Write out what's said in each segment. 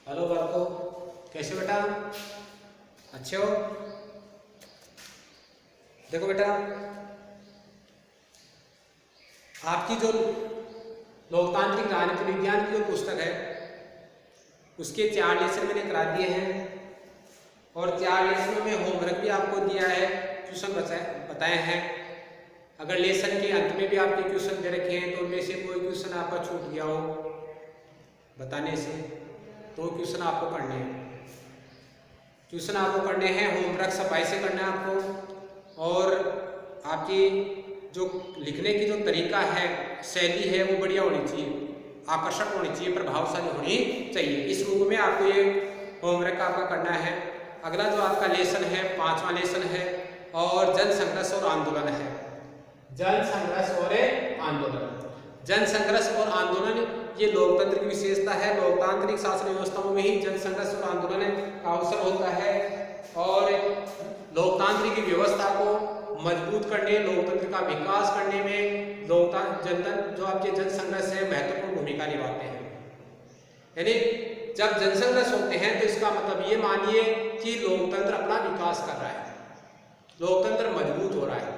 Hello बालको, कैसे हो बेटा? अच्छे हो? देखो बेटा, आपकी जो लोकतांत्रिक राजनीति विज्ञान की जो पुस्तक है उसके 4 लेसन मैंने करा दिए हैं और 4 लेसनों में होमवर्क भी आपको दिया है, क्वेश्चन बताए हैं। अगर लेसन के अंत में भी आपके क्वेश्चन दे रखे हैं तो उनमें से कोई क्वेश्चन आपका छूट गया हो बताने से तो क्वेश्चन आपको पढ़ने हैं। क्वेश्चन आपको करने हैं, होमवर्क सफाई से करना है आपको। और आपकी जो लिखने की जो तरीका है, शैली है, वो बढ़िया होनी चाहिए, आकर्षक होनी चाहिए, प्रभावशाली होनी चाहिए। इस रूप में आपको ये होमवर्क आपका करना है। अगला जो आपका लेसन है 5वां लेसन है और जन संघर्ष और आंदोलन है। जन संघर्ष और आंदोलन, जन संघर्ष और आंदोलन ये लोकतंत्र की विशेषता है। लोकतांत्रिक शासन व्यवस्थाओं में ही जन संघर्ष और आंदोलन का अवसर होता है और लोकतांत्रिक व्यवस्था को मजबूत करने, लोकतंत्र का विकास करने में जनतंत्र जो आपके जन संघर्ष है महत्वपूर्ण भूमिका निभाते हैं। यानी जब जन संघर्ष होते हैं तो इसका मतलब ये मानिए कि लोकतंत्र अपना विकास कर रहा है, लोकतंत्र मजबूत हो रहा है,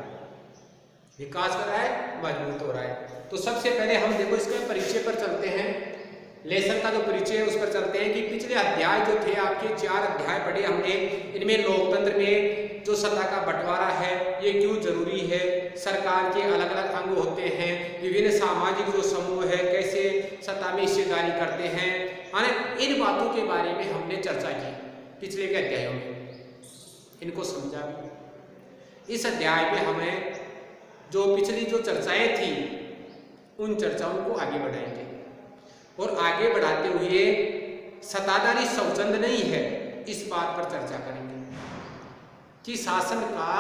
विकास कर रहा है, मजबूत हो रहा है। तो सबसे पहले हम देखो इसके परिचय पर चलते हैं। लेसन का जो परिचय है उस पर चलते हैं कि पिछले अध्याय जो थे आपके 4 अध्याय पढ़े हमने। इनमें लोकतंत्र में जो सत्ता का बंटवारा है ये क्यों जरूरी है, सरकार के अलग अलग अंग होते हैं, विभिन्न सामाजिक जो समूह है कैसे सत्ता में हिस्सेदारी करते हैं, इन बातों के बारे में हमने चर्चा की पिछले के अध्यायों में, इनको समझा भी। इस अध्याय में हमें जो पिछली जो चर्चाएं थी उन चर्चाओं को आगे बढ़ाएंगे और आगे बढ़ाते हुए सत्ताधारी स्वच्छंद नहीं है इस बात पर चर्चा करेंगे कि शासन का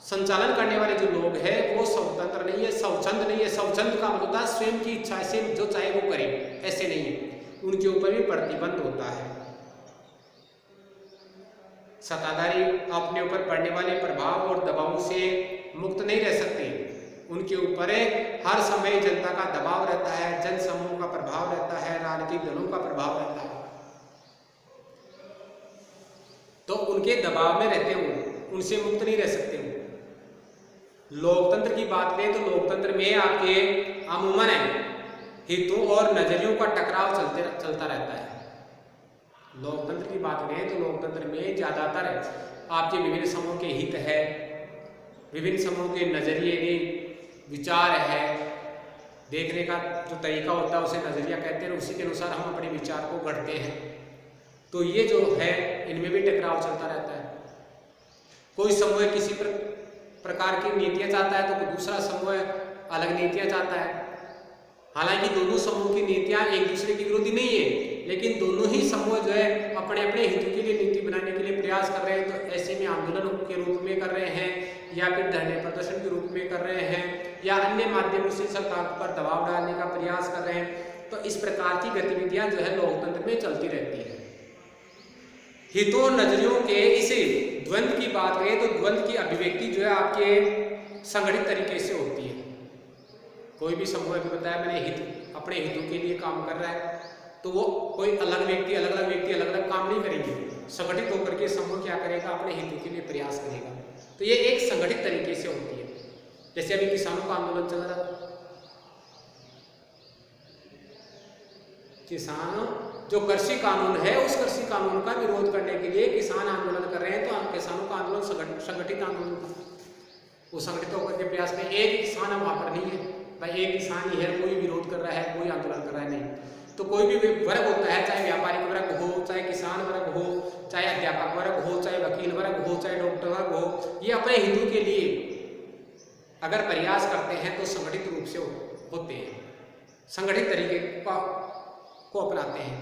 संचालन करने वाले जो लोग हैं वो स्वतंत्र नहीं है, स्वच्छंद नहीं है। स्वच्छंद का मतलब स्वयं की इच्छा से जो चाहे वो करे, ऐसे नहीं है, उनके ऊपर भी प्रतिबंध होता है। सत्ताधारी अपने ऊपर पड़ने वाले प्रभाव और दबाव से मुक्त नहीं रह सकते, उनके ऊपर हर समय जनता का दबाव रहता है, जन समूह का प्रभाव रहता है, राजनीतिक दलों का प्रभाव रहता है। तो उनके दबाव में रहते हो, उनसे मुक्त नहीं रह सकते हो। लोकतंत्र की बात करें तो लोकतंत्र में आपके अमूमन हितों और नजरियों का टकराव चलता रहता है। लोकतंत्र की बात करें तो लोकतंत्र में ज्यादातर आपके विभिन्न समूह के हित है, विभिन्न समूह के नजरिए विचार है, देखने का जो तरीका होता है उसे नजरिया कहते हैं, उसी के अनुसार हम अपने विचार को गढ़ते हैं। तो ये जो है इनमें भी टकराव चलता रहता है। कोई समूह किसी प्रकार की नीतियां चाहता है तो दूसरा समूह अलग नीतियां चाहता है। हालांकि दोनों समूह की नीतियां एक दूसरे की विरोधी नहीं है, लेकिन दोनों ही समूह जो है अपने अपने हितों के लिए नीति बनाने के लिए प्रयास कर रहे हैं। तो ऐसे में आंदोलन के रूप में कर रहे हैं या फिर धरने प्रदर्शन के रूप में कर रहे हैं या अन्य माध्यमों से सरकार पर दबाव डालने का प्रयास कर रहे हैं। तो इस प्रकार की गतिविधियां जो है लोकतंत्र में चलती रहती है। हितों और नजरियों के इस द्वंद्व की बात करें तो द्वंद्व की अभिव्यक्ति जो है आपके संगठित तरीके से होती है। कोई भी समूह भी बताया मैंने अपने हितों के लिए काम कर रहा है तो वो कोई अलग व्यक्ति अलग अलग काम नहीं करेंगे। संगठित होकर के समूह क्या करेगा, अपने हितों के लिए प्रयास करेगा। तो ये एक संगठित तरीके से होती है। जैसे अभी किसानों का आंदोलन चल रहा था, किसान जो कृषि कानून है उस कृषि कानून का विरोध करने के लिए किसान आंदोलन कर रहे हैं। तो किसानों का आंदोलन संगठित आंदोलन था, वो संगठित होकर के प्रयास में एक किसान वहां पर नहीं है भाई, एक किसान ही है, कोई विरोध कर रहा है, कोई आंदोलन कर रहा है नहीं। तो कोई भी वर्ग होता है, चाहे व्यापारिक वर्ग हो, चाहे किसान वर्ग हो, चाहे अध्यापक वर्ग हो, चाहे वकील वर्ग हो, चाहे डॉक्टर वर्ग हो, ये अपने हितों के लिए अगर प्रयास करते हैं तो संगठित रूप से होते हैं, संगठित तरीके को अपनाते हैं।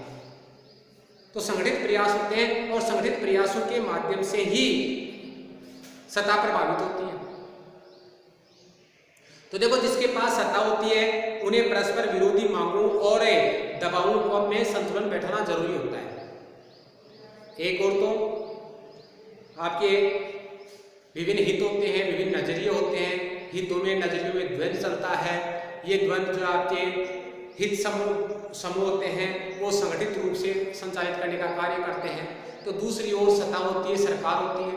तो संगठित प्रयास होते हैं और संगठित प्रयासों के माध्यम से ही सत्ता प्रभावित होती है। तो देखो, जिसके पास सत्ता होती है उन्हें परस्पर विरोधी मांगों और दबावों में संतुलन बैठाना जरूरी होता है। एक और तो आपके विभिन्न हित होते हैं, विभिन्न नजरिए होते हैं, हितों में नजरियों में द्वंद्व चलता है। ये द्वंद्व जो आपके हित समूह होते हैं वो संगठित रूप से संचालित करने का कार्य करते हैं। तो दूसरी ओर सत्ता होती है, सरकार होती है,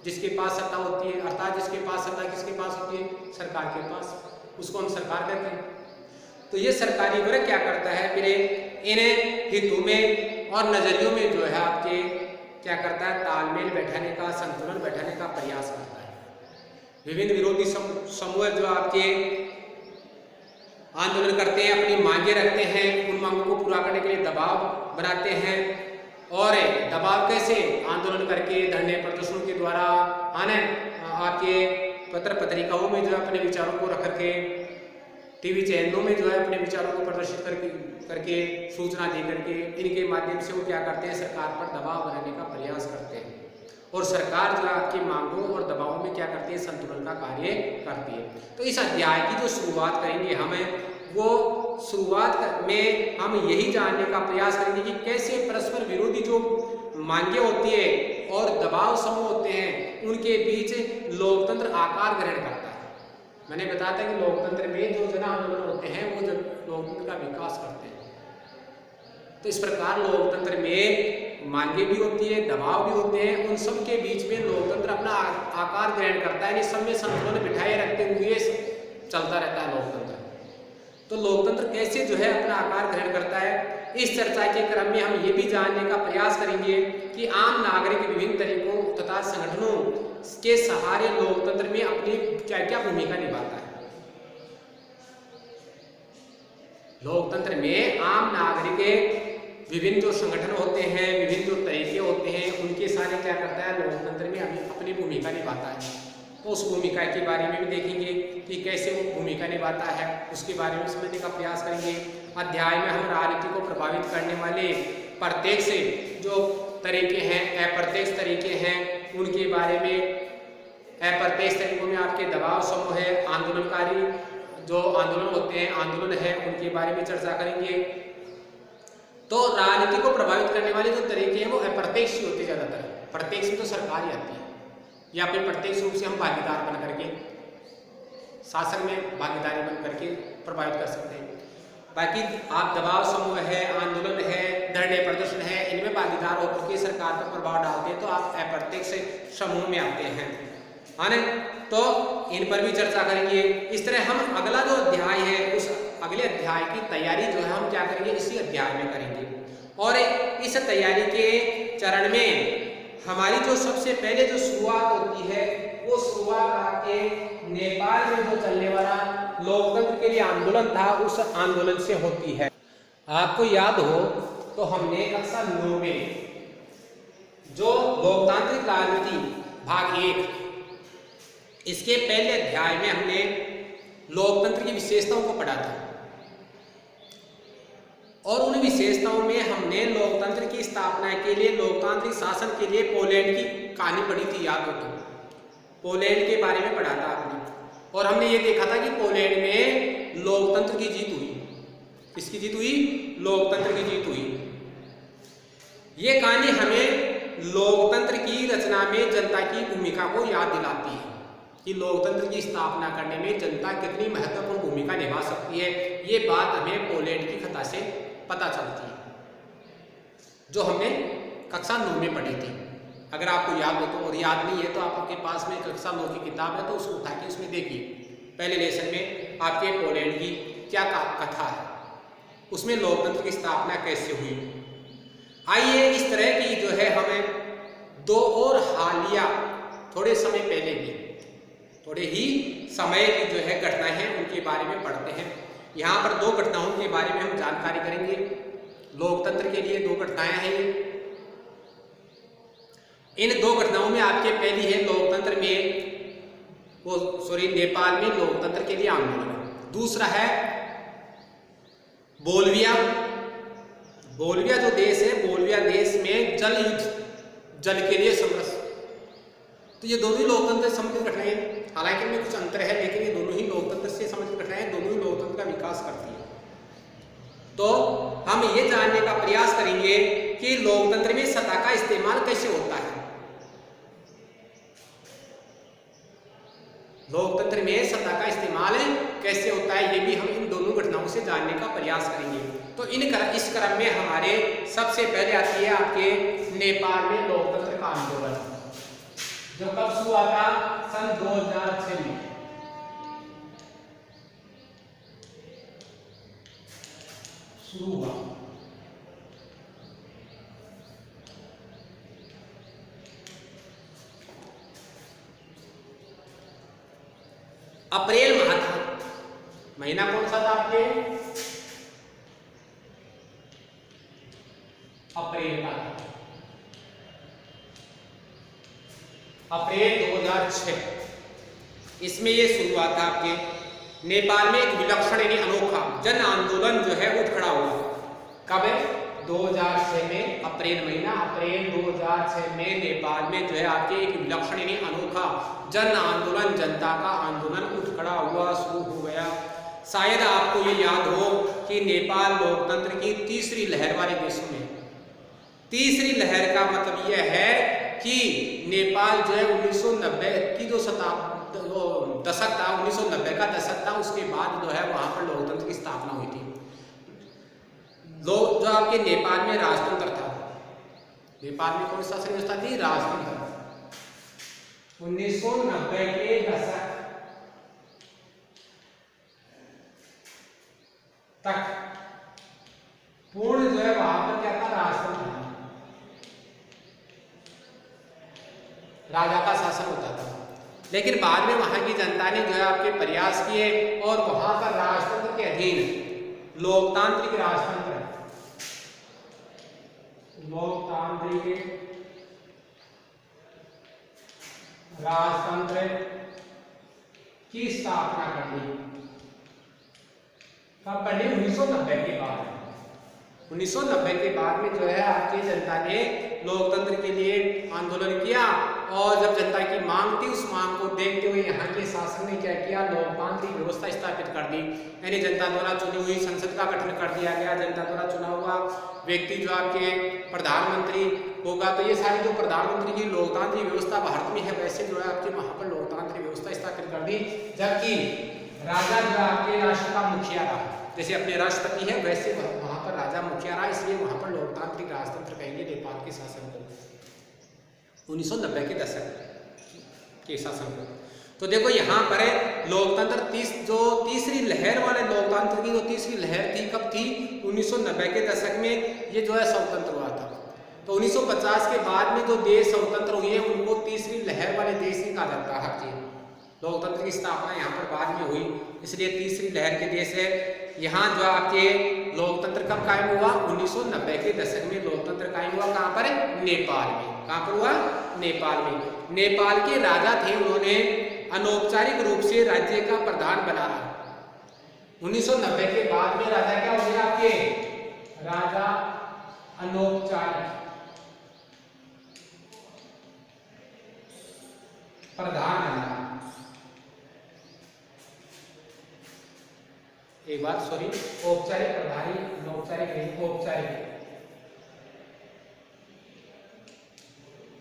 जिसके पास सत्ता होती है, अर्थात जिसके पास सत्ता किसके पास होती है, सरकार के पास, उसको हम सरकार कहते हैं। तो ये सरकारी वर्ग क्या करता है, फिर इन हितों में और नजरियों में जो है आपके क्या करता है, तालमेल बैठाने का, संतुलन बैठाने का प्रयास करता है। विभिन्न विरोधी समूह जो आपके आंदोलन करते हैं, अपनी मांगे रखते हैं, उन मांगों को पूरा करने के लिए दबाव बनाते हैं। और दबाव कैसे, आंदोलन करके, धरने प्रदर्शनों के द्वारा, आने आपके पत्र पत्रिकाओं में जो है अपने विचारों को रख करके, टीवी चैनलों में जो है अपने विचारों को प्रदर्शित करके सूचना दे करके, इनके माध्यम से वो क्या करते हैं, सरकार पर दबाव बनाने का प्रयास करते हैं। और सरकार जो है आपकी मांगों और दबावों में क्या करती है, संतुलन का कार्य करती है। तो इस अध्याय की जो शुरुआत करेंगे हमें, वो शुरुआत में हम यही जानने का प्रयास करेंगे कि कैसे परस्पर विरोधी जो मांगे होती है और दबाव समूह होते हैं, उनके बीच लोकतंत्र आकार ग्रहण करता है। मैंने बताया था कि लोकतंत्र में जो जन आंदोलन होते हैं वो लोकतंत्र का विकास करते हैं। तो इस प्रकार लोकतंत्र में मांगे भी होती है, दबाव भी होते हैं, उन सब के बीच में लोकतंत्र अपना आकार ग्रहण करता है। सब में संतुलन बिठाए रखते हुए चलता रहता है लोकतंत्र। तो लोकतंत्र कैसे जो है अपना आकार ग्रहण करता है, इस चर्चा के क्रम में हम ये भी जानने का प्रयास करेंगे कि आम नागरिक विभिन्न तरीकों तथा संगठनों के सहारे लोकतंत्र में अपनी क्या क्या भूमिका निभाता है। लोकतंत्र में आम नागरिक विभिन्न जो संगठन होते हैं, विभिन्न जो तरीके होते हैं, उनके सारे क्या करता है, लोकतंत्र में अपनी भूमिका निभाता है। तो उस भूमिका के बारे में भी देखेंगे कि कैसे वो भूमिका निभाता है, उसके बारे में समझने का प्रयास करेंगे। अध्याय में हम राजनीति को प्रभावित करने वाले प्रत्यक्ष जो तरीके हैं, अप्रत्यक्ष तरीके हैं, उनके बारे में, अप्रत्यक्ष तरीकों में आपके दबाव समूह है, आंदोलनकारी जो आंदोलन होते हैं, आंदोलन है, उनके बारे में चर्चा करेंगे। तो राजनीति को प्रभावित करने वाले जो तरीके हैं वो अप्रत्यक्ष ही होते ज़्यादातर। प्रत्यक्ष में तो सरकार ही आती है, या फिर प्रत्यक्ष रूप से हम भागीदार बन करके, शासन में भागीदारी बन करके प्रभावित कर सकते हैं। बाकी आप दबाव समूह है, आंदोलन है, धरने प्रदर्शन है, इनमें भागीदार होकर के सरकार पर प्रभाव डालते हैं, तो आप अप्रत्यक्ष समूह में आते हैं, है ना। तो इन पर भी चर्चा करेंगे। इस तरह हम अगला जो अध्याय है, उस अगले अध्याय की तैयारी जो है हम क्या करेंगे, इसी अध्याय में करेंगे। और इस तैयारी के चरण में हमारी जो सबसे पहले जो शुरुआत होती है, वो शुरुआत आपके नेपाल में जो चलने वाला लोकतंत्र के लिए आंदोलन था, उस आंदोलन से होती है। आपको याद हो तो हमने कक्षा 9 में जो लोकतांत्रिक राजनीति भाग 1, इसके पहले अध्याय में हमने लोकतंत्र की विशेषताओं को पढ़ा था। और उन विशेषताओं में हमने लोकतंत्र की स्थापना के लिए, लोकतांत्रिक शासन के लिए पोलैंड की कहानी पढ़ी थी, याद हो तो। पोलैंड के बारे में पढ़ा था आपने, और हमने ये देखा था कि पोलैंड में लोकतंत्र की जीत हुई। किसकी जीत हुई? लोकतंत्र की जीत हुई। ये कहानी हमें लोकतंत्र की रचना में जनता की भूमिका को याद दिलाती है कि लोकतंत्र की स्थापना करने में जनता कितनी महत्वपूर्ण भूमिका निभा सकती है। ये बात हमें पोलैंड की कथा से पता चलती है, जो हमने कक्षा 9 में पढ़ी थी। अगर आपको याद हो तो, और याद नहीं है तो आपके पास में कक्षा 9 की किताब है, तो उसको उठा के उसमें देखिए। पहले लेसन में आपके पोलैंड की क्या कथा है, उसमें लोकतंत्र की स्थापना कैसे हुई। आइए इस तरह की जो है हमें 2 और हालिया थोड़े समय पहले की, थोड़े ही समय की जो है घटनाएं हैं, उनके बारे में पढ़ते हैं। यहाँ पर 2 घटनाओं के बारे में हम जानकारी करेंगे। लोकतंत्र के लिए 2 घटनाएं हैं ये। इन 2 घटनाओं में आपके पहली है लोकतंत्र में नेपाल में लोकतंत्र के लिए आंदोलन। दूसरा है बोल्विया। बोल्विया जो देश है, बोल्विया देश में जल युद्ध, जल के लिए संघर्ष। तो ये दोनों ही लोकतंत्र से संबंधित घटनाएं हैं। हालांकि इनमें कुछ अंतर है, लेकिन ये दोनों ही लोकतंत्र से संबंधित घटनाएं, दोनों ही लोकतंत्र का विकास करती है। तो हम ये जानने का प्रयास करेंगे कि लोकतंत्र में सत्ता का इस्तेमाल कैसे होता है। लोकतंत्र में सत्ता का इस्तेमाल कैसे होता है, ये भी हम इन दोनों घटनाओं से जानने का प्रयास करेंगे। तो इस क्रम में हमारे सबसे पहले आती है आपके नेपाल में लोकतंत्र का आंदोलन, जो कब शुरू हुआ था, सन 2006 में। शुरू हुआ अप्रैल माह था। महीना कौन सा था आपके, अप्रैल का, अप्रैल 2006। इसमें ये शुरुआत था आपके नेपाल में एक विलक्षण यानी अनोखा जन आंदोलन जो है उठ खड़ा हुआ। कब है, 2006 में, अप्रैल महीना, अप्रैल 2006 में नेपाल में जो है आपके एक विलक्षण यानी अनोखा जन आंदोलन, जनता का आंदोलन उठ खड़ा हुआ, शुरू हो गया। शायद आपको ये याद हो कि नेपाल लोकतंत्र की तीसरी लहर वाले देशों में, तीसरी लहर का मतलब यह है कि नेपाल जो है 1990 की जो दशक था, 1990 का दशक था, उसके बाद जो है वहां पर लोकतंत्र की स्थापना हुई थी। जो आपके नेपाल में राजतंत्र था, नेपाल में कौन सा शासन व्यवस्था थी, राजतंत्र। 1990 के दशक तक पूर्ण जो है वहां पर क्या था, राजतंत्र, राजा का शासन होता था। लेकिन बाद में वहां की जनता ने जो है आपके प्रयास किए और वहां पर राजतंत्र के अधीन लोकतांत्रिक राजतंत्र, लोकतांत्रिक राजतंत्र की स्थापना कर दी। कब कर दी, 1990 के बाद। 1990 के बाद में जो है आपकी जनता ने लोकतंत्र के लिए आंदोलन किया और जब जनता की मांग थी, उस मांग को देखते हुए यहाँ के शासन ने क्या किया, लोकतांत्रिक व्यवस्था स्थापित कर दी। यानी जनता द्वारा चुनी हुई संसद का गठन कर दिया गया, जनता द्वारा चुना हुआ व्यक्ति जो आपके प्रधानमंत्री होगा। तो ये सारी जो प्रधानमंत्री की लोकतांत्रिक व्यवस्था भारत में है, वैसे जो है आपकी वहां पर लोकतांत्रिक व्यवस्था स्थापित कर दी। जबकि राजा जो आपके राष्ट्र का मुखिया रहा, जैसे अपने राष्ट्रपति है वैसे वहां पर राजा मुखिया रहा, इसलिए वहां पर लोकतांत्रिक राजतंत्र कहेंगे नेपाल के शासन को, 1990 के दशक के शासन को। तो देखो यहाँ पर है लोकतंत्र जो तीसरी लहर वाले लोकतंत्र की जो तीसरी लहर थी, कब थी, 1990 के दशक में ये जो है स्वतंत्र हुआ था। तो 1950 के बाद में जो देश स्वतंत्र हुए उनको तीसरी लहर वाले देश ही कहा जाता है। लोकतंत्र की स्थापना यहाँ पर बाद में हुई, इसलिए तीसरी लहर के देश है। यहाँ जो आपके लोकतंत्र कब कायम हुआ, 1990 के दशक में लोकतंत्र कायम हुआ। कहाँ पर, नेपाल में। कहाँ पर हुआ, नेपाल में। नेपाल के राजा थे, उन्होंने अनौपचारिक रूप से राज्य का प्रधान बनाया। 1990 के बाद में राजा क्या हो गया आपके, राजा अनौपचारिक प्रधान बना। एक बात सॉरी, औपचारिक प्रधानी, अनौपचारिक नहीं, औपचारिक,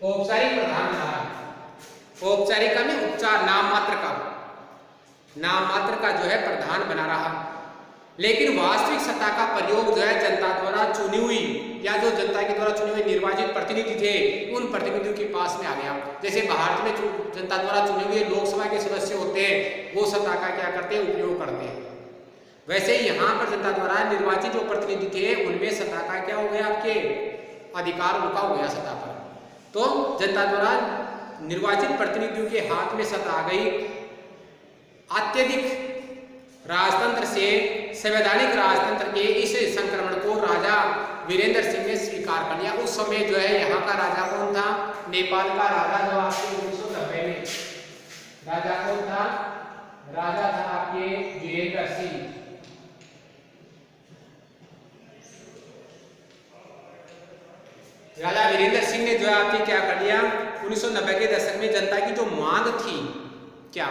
औपचारिक प्रधान बना। औपचारिक का नहीं, उपचार, नाम मात्र का जो है प्रधान बना रहा। लेकिन वास्तविक सत्ता का प्रयोग जो है जनता द्वारा चुनी हुई या जो जनता के द्वारा चुने हुए निर्वाचित प्रतिनिधि थे, उन प्रतिनिधियों के पास में आ गया। जैसे भारत में जनता द्वारा चुने हुए लोकसभा के सदस्य होते हैं, वो सत्ता का क्या करते हैं, उपयोग करते हैं। वैसे ही यहाँ पर जनता द्वारा निर्वाचित जो प्रतिनिधि थे, उनमें सत्ता का क्या हो गया, आपके अधिकार उनका हो गया सत्ता पर। तो जनता द्वारा निर्वाचित प्रतिनिधियों के हाथ में सत्ता आ गई। अत्यधिक राजतंत्र से संवैधानिक राजतंत्र के इस संक्रमण को राजा वीरेंद्र सिंह ने स्वीकार कर लिया। उस समय जो है यहाँ का राजा कौन था, नेपाल का राजा जो आपके 1990 में राजा कौन था, राजा था आपके वीरेंद्र सिंह। राजा वीरेंद्र सिंह ने जो है आपके क्या कर लिया, 1990 के दशक में जनता की जो मांग थी, क्या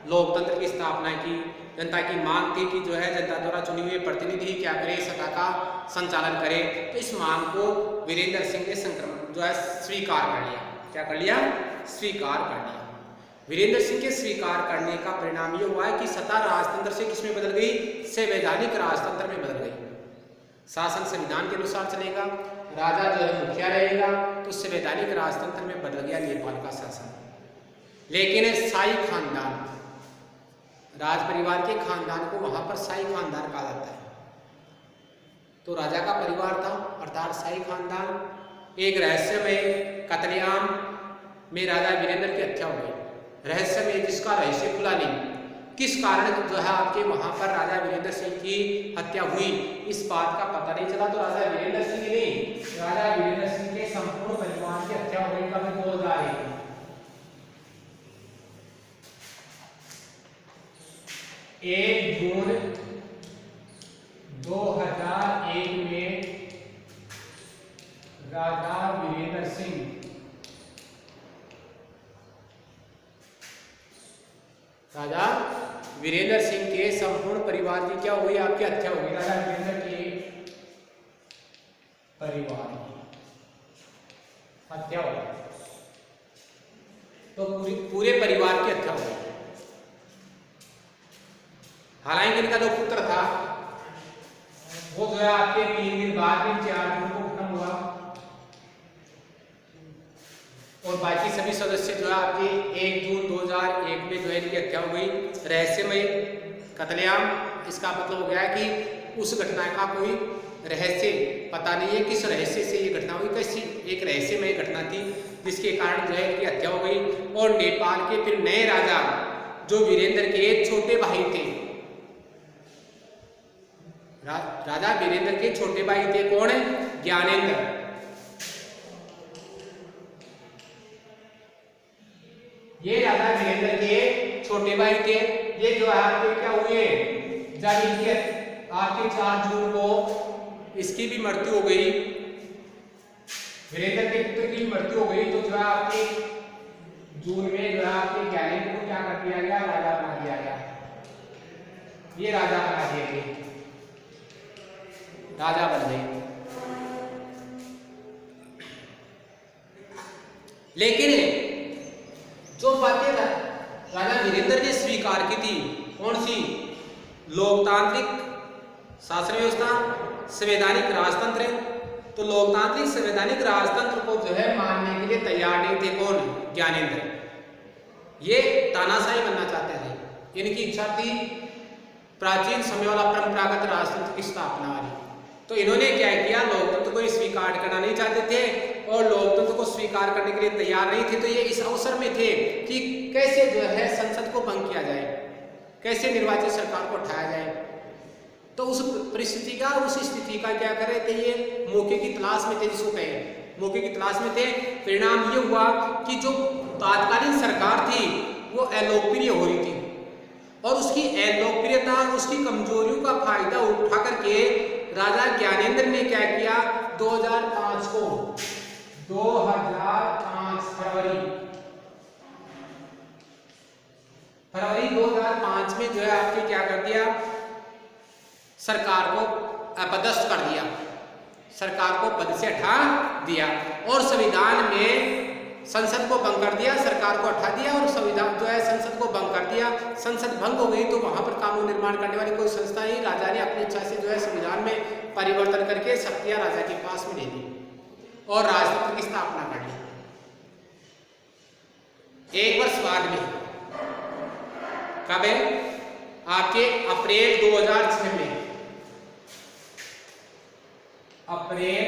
लोकतंत्र की स्थापना की, जनता की मांग थी कि जो है जनता द्वारा चुनी हुई प्रतिनिधि क्या करे, सत्ता का संचालन करे। तो इस मांग को वीरेंद्र सिंह ने संक्रमण जो है स्वीकार कर लिया। क्या कर लिया, स्वीकार कर लिया। वीरेंद्र सिंह के स्वीकार करने का परिणाम ये हुआ है कि सत्ता राजतंत्र से किसमें बदल गई, संवैधानिक राजतंत्र में बदल गई। शासन संविधान के अनुसार चलेगा, राजा जो है मुखिया रहेगा, तो संवैधानिक राजतंत्र में बदल गया नेपाल का शासन। लेकिन शाही खानदान, राज परिवार के खानदान को वहां पर शाही खानदान कहा जाता है। तो राजा का परिवार था अर्थात शाही खानदान। एक रहस्यमय कत्लेआम में राजा वीरेंद्र की हत्या हो गई। रहस्यमय जिसका रहस्य खुला नहीं, किस कारण जो है आपके वहां पर राजा वीरेंद्र सिंह की हत्या हुई, इस बात का पता नहीं चला। तो राजा वीरेंद्र सिंह ही नहीं, राजा वीरेंद्र सिंह के संपूर्ण परिवार की हत्या हो गई कब 2001 1 जून 2001 में राजा वीरेंद्र सिंह के संपूर्ण परिवार की क्या हुई, आपकी हत्या हुई। राजा वीरेंद्र के परिवार की हत्या हो गई, तो पूरे परिवार की हत्या हो गई। हालांकि इनका जो पुत्र था वो जो है आपके 3 दिन बाद में 4 जून को खत्म हुआ, और बाकी सभी सदस्य जो है आपके 1 जून 2001 में जो है इनकी हत्या हो गई। रहस्यमय कत्लेआम, इसका मतलब हो गया है कि उस घटना का कोई रहस्य पता नहीं है, किस रहस्य से ये घटना हुई, कैसी एक रहस्यमय घटना थी जिसके कारण जो है इनकी हत्या हो गई। और नेपाल के फिर नए राजा जो वीरेंद्र के छोटे भाई थे, राजा वीरेंद्र के छोटे भाई थे कौन है, ज्ञानेंद्र। ये राजा वीरेंद्र के छोटे भाई थे। ये जो है आपके क्या हुए, जब इनके आपके 4 जून को इसकी भी मृत्यु हो गई, वीरेंद्र के पुत्र की मृत्यु हो गई, तो जो है आपके जून में जो है आपके ज्ञानेंद्र को क्या कर दिया गया, राजा बना दिया गया। ये राजा बना दिए गए, राजा बन गए। लेकिन जो बातें राजा वीरेंद्र ने स्वीकार की थी, कौन सी, लोकतांत्रिक शासन व्यवस्था, संवैधानिक राजतंत्र, तो लोकतांत्रिक संवैधानिक राजतंत्र को जो है मानने के लिए तैयार नहीं थे कौन, ज्ञानेंद्र। ये तानाशाही बनना चाहते थे, इनकी इच्छा थी प्राचीन समय वाला परंपरागत राजतंत्र की स्थापना वाली। तो इन्होंने क्या किया, लोकतंत्र को स्वीकार करना नहीं चाहते थे और लोकतंत्र को स्वीकार करने के लिए तैयार नहीं थे। तो ये इस अवसर में थे कि कैसे जो है संसद को भंग किया जाए, कैसे निर्वाचित सरकार को हटाया जाए। तो उस परिस्थिति का, उस स्थिति का क्या कर रहे थे, ये मौके की तलाश में थे, जिसको कहे मौके की तलाश में थे। परिणाम ये हुआ कि जो तात्कालीन सरकार थी वो अलोकप्रिय हो रही थी, और उसकी अलोकप्रियता, उसकी कमजोरियों का फायदा उठा करके राजा ज्ञानेंद्र ने क्या किया, 2005 को 2005 फरवरी 2005 में जो है आपके क्या कर दिया, सरकार को अपदस्थ कर दिया, सरकार को पद से हटा दिया, और संविधान में संसद को भंग कर दिया, सरकार को हटा दिया, और संविधान जो है संसद को भंग कर दिया। संसद भंग हो गई तो वहां पर कानून निर्माण करने वाली कोई संस्था नहीं, राजा ने अपनी इच्छा से जो है संविधान में परिवर्तन करके शक्तियां राजा के पास में ले दी और राजतंत्र की स्थापना कर ली। 1 वर्ष बाद में, कब है, आपके अप्रैल 2006 में, अप्रैल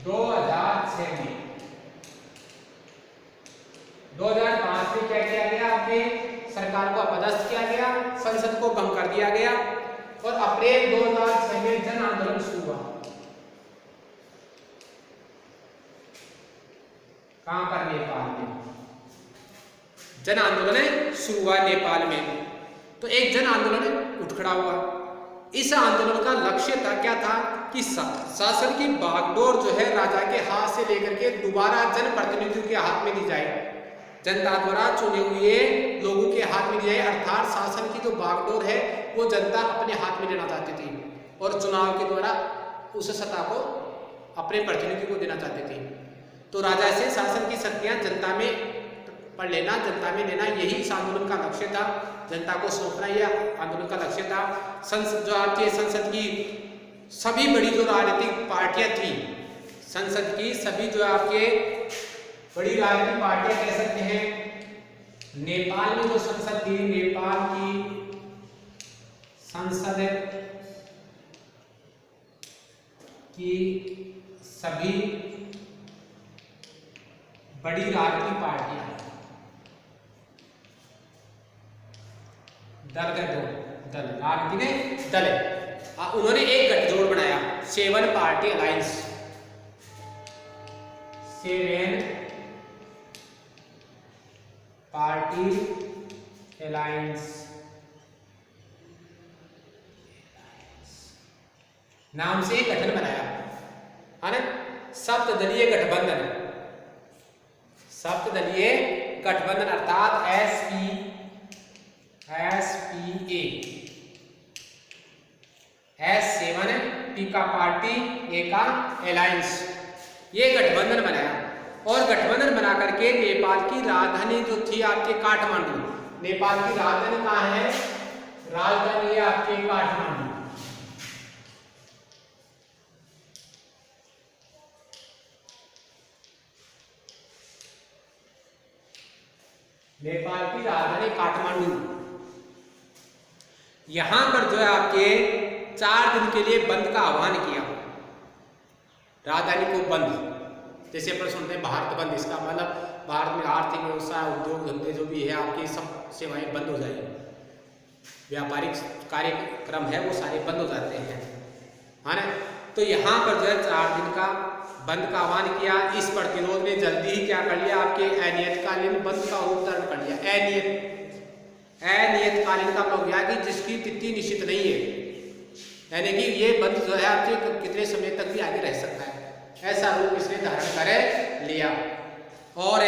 2006 में, 2005 में क्या किया गया, आपने सरकार को अपदस्थ किया गया, संसद को भंग कर दिया गया, और अप्रैल 2006 में जन आंदोलन शुरू हुआ। कहां पर, नेपाल में जन आंदोलन शुरू हुआ नेपाल में। तो एक जन आंदोलन उठ खड़ा हुआ। इस आंदोलन का लक्ष्य था, क्या था कि शासन की बागडोर जो है राजा के हाथ से लेकर के दोबारा जनप्रतिनिधियों के हाथ में दी जाए, जनता द्वारा चुने हुए लोगों के हाथ में दी जाए। अर्थात शासन की जो बागडोर है वो जनता अपने हाथ में लेना चाहती थी, और चुनाव के द्वारा उस सत्ता को अपने प्रतिनिधि को देना चाहते थे। तो राजसी शासन की शक्तियां जनता में पढ़ लेना, जनता में लेना, यही इस आंदोलन का लक्ष्य था। जनता को सौंपना यह आंदोलन का लक्ष्य था। संसद जो आपके संसद की सभी बड़ी जो राजनीतिक पार्टियां थी, संसद की सभी जो आपके बड़ी राजनीतिक पार्टियां कह सकते हैं, नेपाल में जो संसद थी, नेपाल की संसद की सभी बड़ी राजनीतिक पार्टियां दल राजनीतिक दल उन्होंने एक गठजोड़ बनाया, 7 पार्टी अलायंस, 7 पार्टी अलायंस नाम से एक गठन बनाया, है ना, सप्तदलीय गठबंधन, सप्तदलीय गठबंधन अर्थात SPA, S7 P का पार्टी, A का अलायंस, ये गठबंधन बनाया। और गठबंधन बना करके नेपाल की राजधानी जो थी आपके काठमांडू, नेपाल की राजधानी कहाँ है, राजधानी है आपके काठमांडू। नेपाल की राजधानी काठमांडू, यहां पर जो है आपके 4 दिन के लिए बंद का आह्वान किया, राजधानी को बंद, जैसे अपन सुनते हैं भारत बंद, इसका मतलब भारत में आर्थिक व्यवस्था, उद्योग धंधे जो भी है आपकी सब सेवाएं बंद हो जाएगी, व्यापारिक कार्यक्रम है वो सारे बंद हो जाते हैं, है ना। तो यहाँ पर जो है 4 दिन का बंद का आह्वान किया। इस प्रतिरोध ने जल्दी ही क्या कर लिया, आपके अनियतकालीन बंद का रूप धारण कर लिया। अनियतकालीन का मतलब क्या कि जिसकी तिथि निश्चित नहीं है, यानी कि ये बंद जो है आपके कितने समय तक भी आगे रह सकता है, ऐसा रूप इसने धारण कर लिया। और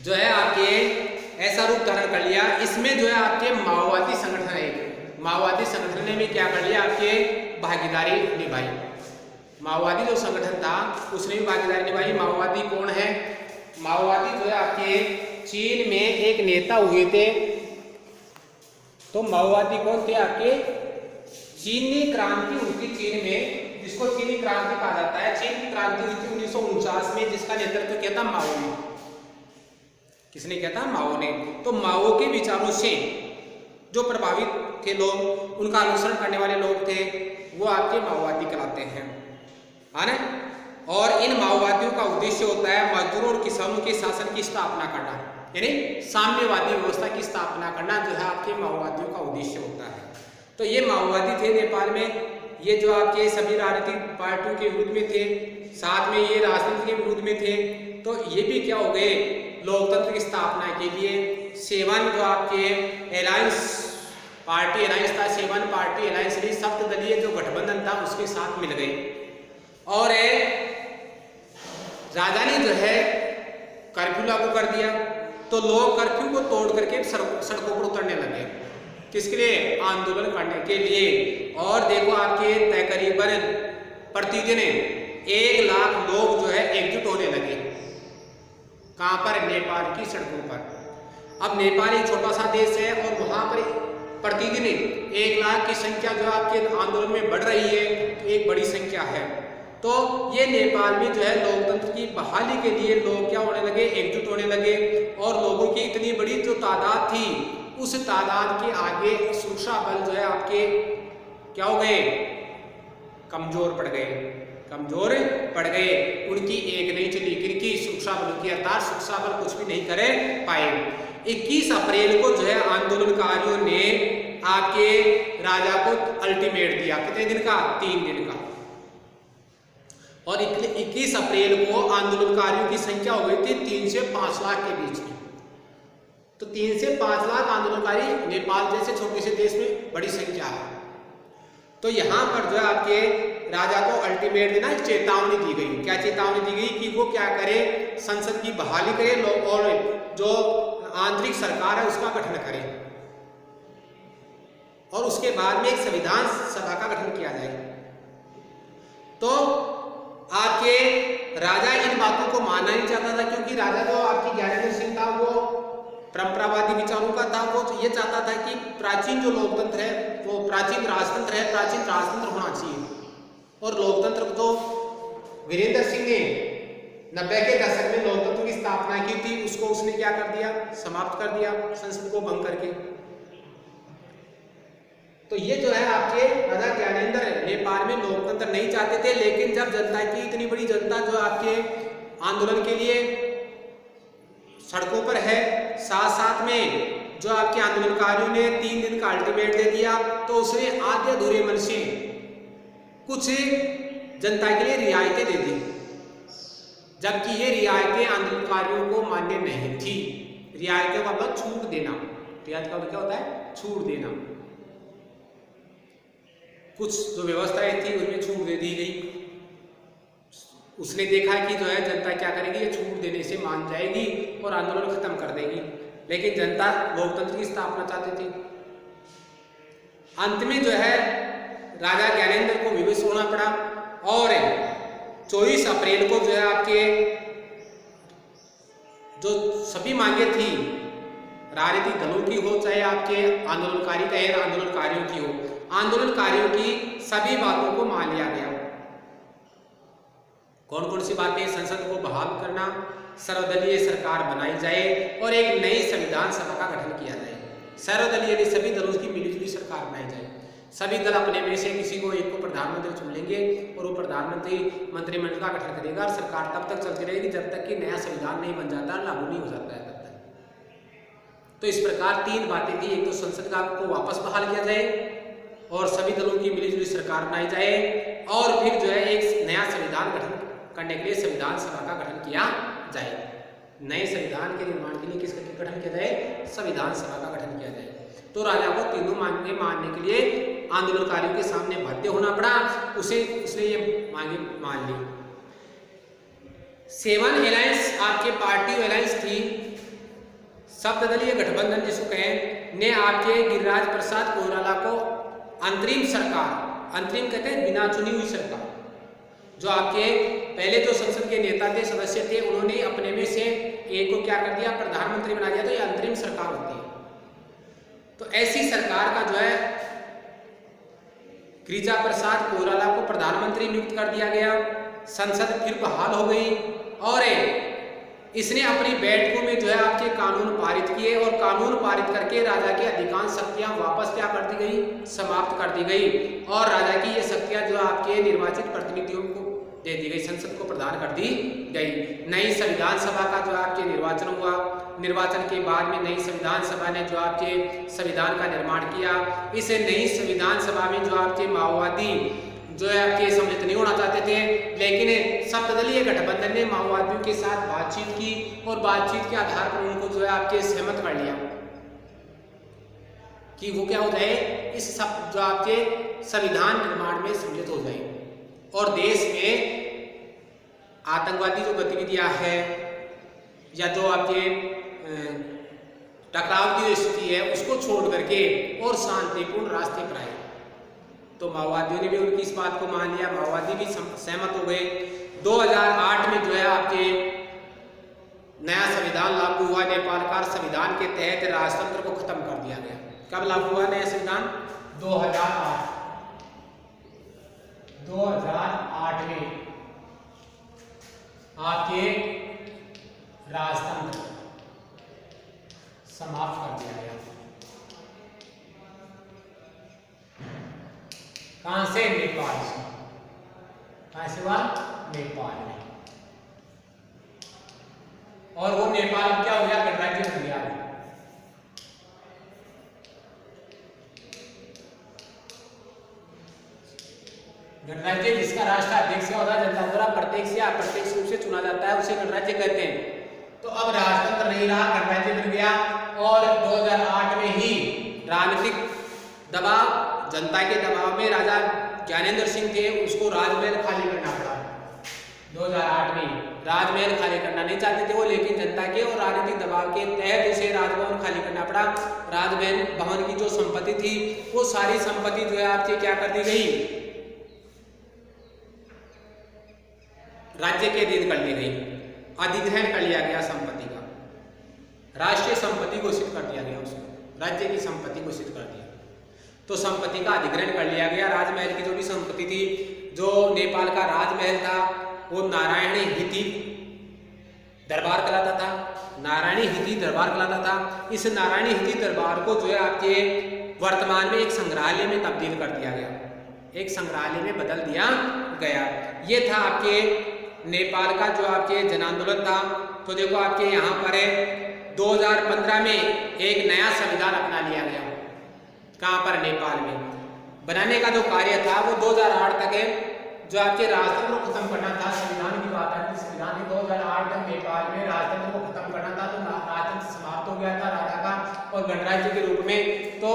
जो है आपके ऐसा रूप धारण कर लिया, इसमें जो है आपके माओवादी संगठन है, माओवादी संगठन ने भी क्या कर लिया, आपके भागीदारी निभाई। माओवादी जो संगठन था उसने भी भागीदारी निभाई। माओवादी कौन है, माओवादी जो है आपके चीन में एक नेता हुए थे, तो माओवादी कौन थे आपके, चीनी क्रांति हुई थी चीन में, जिसको चीनी क्रांति कहा जाता है। चीन की क्रांति हुई थी 1949 में, जिसका नेतृत्व किया था माओ ने। किसने किया था, माओ ने। तो माओ के विचारों से जो प्रभावित थे लोग, उनका अनुसरण करने वाले लोग थे, वो आपके माओवादी कहलाते हैं, है ना। और इन माओवादियों का उद्देश्य होता है मजदूरों और किसानों के शासन की स्थापना करना, यानी साम्यवादी व्यवस्था की स्थापना करना जो है आपके माओवादियों का उद्देश्य होता है। तो ये माओवादी थे नेपाल में, ये जो आपके सभी राजनीतिक पार्टियों के विरुद्ध में थे, साथ में ये राजनीति के विरुद्ध में थे। तो ये भी क्या हो गए, लोकतंत्र की स्थापना के लिए 7 जो आपके अलायंस पार्टी अलायंस था, 7 पार्टी अलायंस सप्तदलीय जो गठबंधन था उसके साथ मिल गए। और राजधानी जो है कर्फ्यू लागू कर दिया, तो लोग कर्फ्यू को तोड़ करके सड़कों पर उतरने लगे, किसके लिए, आंदोलन करने के लिए। और देखो आपके तकरीबन प्रतिदिन 1 लाख लोग जो है एकजुट होने लगे, कहां पर, नेपाल की सड़कों पर। अब नेपाल एक छोटा सा देश है और वहां पर प्रतिदिन 1 लाख की संख्या जो आपके आंदोलन में बढ़ रही है, एक बड़ी संख्या है। तो ये नेपाल में जो है लोकतंत्र की बहाली के लिए लोग क्या होने लगे, एकजुट होने लगे। और लोगों की इतनी बड़ी जो तादाद थी, उस तादाद के आगे सुरक्षा बल जो है आपके क्या हो गए, कमजोर पड़ गए, कमजोर पड़ गए। उनकी एक नहीं चली, किनकी, सुरक्षा बल की, अर्थात सुरक्षा बल कुछ भी नहीं करे पाए। 21 अप्रैल को जो है आंदोलनकारियों ने आपके राजा को अल्टीमेट दिया, कितने दिन का, 3 दिन का। और 21 अप्रैल को आंदोलनकारियों की संख्या हो गई थी 3 से 5 लाख के बीच में। तो 3 से 5 लाख आंदोलनकारी नेपाल जैसे छोटे से देश में बड़ी संख्या है। तो यहाँ पर जो है आपके राजा को अल्टीमेट देना, चेतावनी दी गई। क्या चेतावनी दी गई कि वो क्या करे, संसद की बहाली करे और जो आंतरिक सरकार है उसका गठन करे, और उसके बाद में एक संविधान सभा का गठन किया जाए। तो आपके आपके राजा इन बातों को मानना नहीं चाहता था, क्योंकि राजा जो आपकी ज्ञानेंद्र सिंह था वो परंपरावादी विचारों का था। वो ये चाहता था कि प्राचीन जो लोकतंत्र है वो प्राचीन राजतंत्र है, प्राचीन राजतंत्र होना चाहिए। और लोकतंत्र को तो वीरेंद्र सिंह ने 90 के दशक में लोकतंत्र की स्थापना की थी, उसको उसने क्या कर दिया, समाप्त कर दिया संसद को भंग करके। तो ये जो है आपके राजा ज्ञानेंद्र नेपाल में लोकतंत्र नहीं चाहते थे, लेकिन जब जनता की इतनी बड़ी जनता जो आपके आंदोलन के लिए सड़कों पर है, साथ साथ में जो आपके आंदोलनकारियों ने 3 दिन का अल्टीमेट दे दिया, तो उसने आधे अधूरे मन से कुछ जनता के लिए रियायतें दे दी, जबकि ये रियायतें आंदोलनकारियों को मान्य नहीं थी। रियायतों का मतलब छूट देना, रियायत का मतलब क्या होता है, छूट देना। कुछ जो व्यवस्थाएं थी उनमें छूट दे दी गई। उसने देखा कि जो है जनता क्या करेगी, ये छूट देने से मान जाएगी और आंदोलन खत्म कर देगी, लेकिन जनता लोकतंत्र की स्थापना चाहती थी। अंत में जो है राजा ज्ञानेंद्र को विवश होना पड़ा और 24 अप्रैल को जो है आपके जो सभी मांगे थी राजनीतिक दलों की हो चाहे आपके आंदोलनकारी का या आंदोलनकारियों की हो, आंदोलनकारियों की सभी बातों को मान लिया गया। कौन कौन सी बातें, संसद को बहाल करना, सर्वदलीय सरकार बनाई जाए और एक नई संविधान सभा का गठन किया जाए। सर्वदलीय सभी दलों की मिलीजुली सरकार बनाई जाए। सभी दल अपने में से किसी को एक को प्रधानमंत्री चुन लेंगे और वो प्रधानमंत्री मंत्रिमंडल का गठन करेगा और सरकार तब तक चलती रहेगी जब तक कि नया संविधान नहीं बन जाता, लागू नहीं हो जाता है तब तक। तो इस प्रकार 3 बातें थी, एक तो संसद को वापस बहाल किया जाए और सभी दलों की मिलीजुली सरकार बनाई जाए और फिर जो है एक नया संविधान गठन करने के लिए संविधान सभा का गठन किया जाए। नए संविधान के निर्माण के लिए किसका गठन किया जाए, संविधान सभा का गठन किया जाए। तो राजा को तीनों मांगे मानने के लिए आंदोलनकारियों के सामने बाध्य होना पड़ा। उसने ये मांगे मान ली। 7 अलायंस आपके पार्टी अलायंस थी, सप्तदलीय गठबंधन जिसको कहें, ने आपके गिरिराज प्रसाद कोइराला को अंतरिम सरकार, अंतरिम कहते हैं बिना चुनी हुई सरकार, जो आपके पहले जो संसद के नेता थे, सदस्य थे, उन्होंने अपने में से एक को क्या कर दिया, प्रधानमंत्री बना दिया। तो ये अंतरिम सरकार होती है। तो ऐसी सरकार का जो है गिरिराज प्रसाद कोइराला को प्रधानमंत्री नियुक्त कर दिया गया। संसद फिर बहाल हो गई और इसने अपनी बैठकों में जो है आपके कानून पारित किए और कानून पारित करके राजा की अधिकांश शक्तियां वापस क्या कर दी गई, समाप्त कर दी गई और राजा की ये शक्तियां जो आपके निर्वाचित प्रतिनिधियों को दे दी गई, संसद को प्रदान कर दी गई। नई संविधान सभा का जो आपके निर्वाचन हुआ, निर्वाचन के बाद में नई संविधान सभा ने जो आपके संविधान का निर्माण किया। इस नई संविधान सभा में जो आपके माओवादी जो है आपके सम्मिलित नहीं होना चाहते थे, लेकिन सप्तदलीय गठबंधन ने माओवादियों के साथ बातचीत की और बातचीत के आधार पर उनको जो है आपके सहमत कर लिया कि वो क्या हो जाए, इस सब जो आपके संविधान निर्माण में सम्मिलित हो जाए और देश में आतंकवादी जो गतिविधियां हैं या जो आपके टकराव की स्थिति है उसको छोड़ करके और शांतिपूर्ण रास्ते पर आए। तो माओवादियों ने भी उनकी इस बात को मान लिया, माओवादी भी सहमत हो गए। 2008 में जो है आपके नया संविधान लागू हुआ। नेपाल का संविधान के तहत राजतंत्र को खत्म कर दिया गया। कब लागू हुआ नया संविधान? 2008 में आपके राजतंत्र समाप्त कर दिया गया। कहां से? नेपाल से। कहां से हुआ? नेपाल में। और वो नेपाल क्या हो गया? गणराज्य बन गया। गणराज्य जिसका राष्ट्र अध्यक्ष होता है, जनता द्वारा प्रत्यक्ष या अप्रत्यक्ष रूप से चुना जाता है, उसे गणराज्य कहते हैं। तो अब राजतंत्र नहीं रहा, गणराज्य बन गया। और 2008 में ही राजनीतिक दबाव, जनता के दबाव में राजा ज्ञानेंद्र सिंह थे, उसको राजमहल खाली करना पड़ा। 2008 में राजमहल खाली करना नहीं चाहते थे वो, लेकिन जनता के और राजनीतिक दबाव के तहत उसे राजभवन खाली करना पड़ा। राजमहल भवन की जो संपत्ति थी वो सारी संपत्ति जो है आपकी क्या कर दी गई? राज्य के अधीन कर ली गई, अधिग्रहण कर लिया गया संपत्ति का, राष्ट्रीय संपत्ति घोषित कर दिया गया, उसको राज्य की संपत्ति घोषित कर दिया। तो संपत्ति का अधिग्रहण कर लिया गया। राजमहल की जो भी संपत्ति थी, जो नेपाल का राजमहल था वो नारायणी हिती दरबार कहलाता था, नारायणी हिती दरबार कहलाता था। इस नारायणी हिती दरबार को जो है आपके वर्तमान में एक संग्रहालय में तब्दील कर दिया गया, एक संग्रहालय में बदल दिया गया। ये था आपके नेपाल का जो आपके जन आंदोलन था। तो देखो आपके यहाँ पर है 2015 में एक नया संविधान अपना लिया गया। कहाँ पर? नेपाल में। बनाने का जो कार्य था वो 2008 तक है, जो आपके राजतंत्र को खत्म करना था। संविधान की बात है, संविधान 2008 तक नेपाल में राजतंत्र को खत्म करना था। तो राजतंत्र समाप्त हो गया था राजा का और गणराज्य के रूप में, तो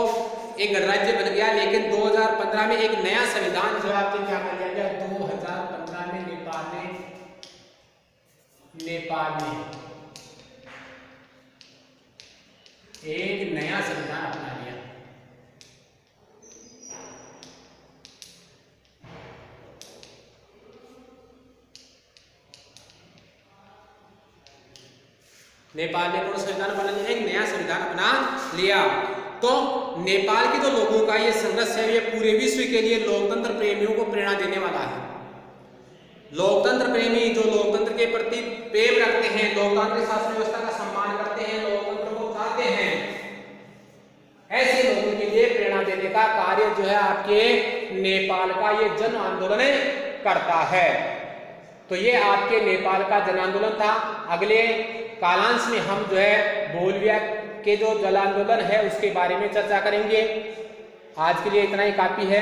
एक गणराज्य बन गया। लेकिन 2015 में एक नया संविधान जो आपके क्या कर लिया गया, 2015 में नेपाल में एक नया संविधान अपना लिया। नेपाल ने कौन संविधान बना लिया? एक नया संविधान अपना लिया। तो नेपाल के जो लोगों का ये संघर्ष है, ये पूरे विश्व के लिए लोकतंत्र प्रेमियों को प्रेरणा देने वाला है। लोकतंत्र प्रेमी जो लोकतंत्र के प्रति प्रेम रखते हैं, लोकतांत्रिक शासन व्यवस्था का सम्मान करते हैं, लोकतंत्र को चाहते हैं, ऐसे लोगों के लिए प्रेरणा देने का कार्य जो है आपके नेपाल का ये जन आंदोलन करता है। तो ये आपके नेपाल का जन आंदोलन था। अगले कालांश में हम जो है बोलिविया के जो जन आंदोलन है उसके बारे में चर्चा करेंगे। आज के लिए इतना ही काफी है।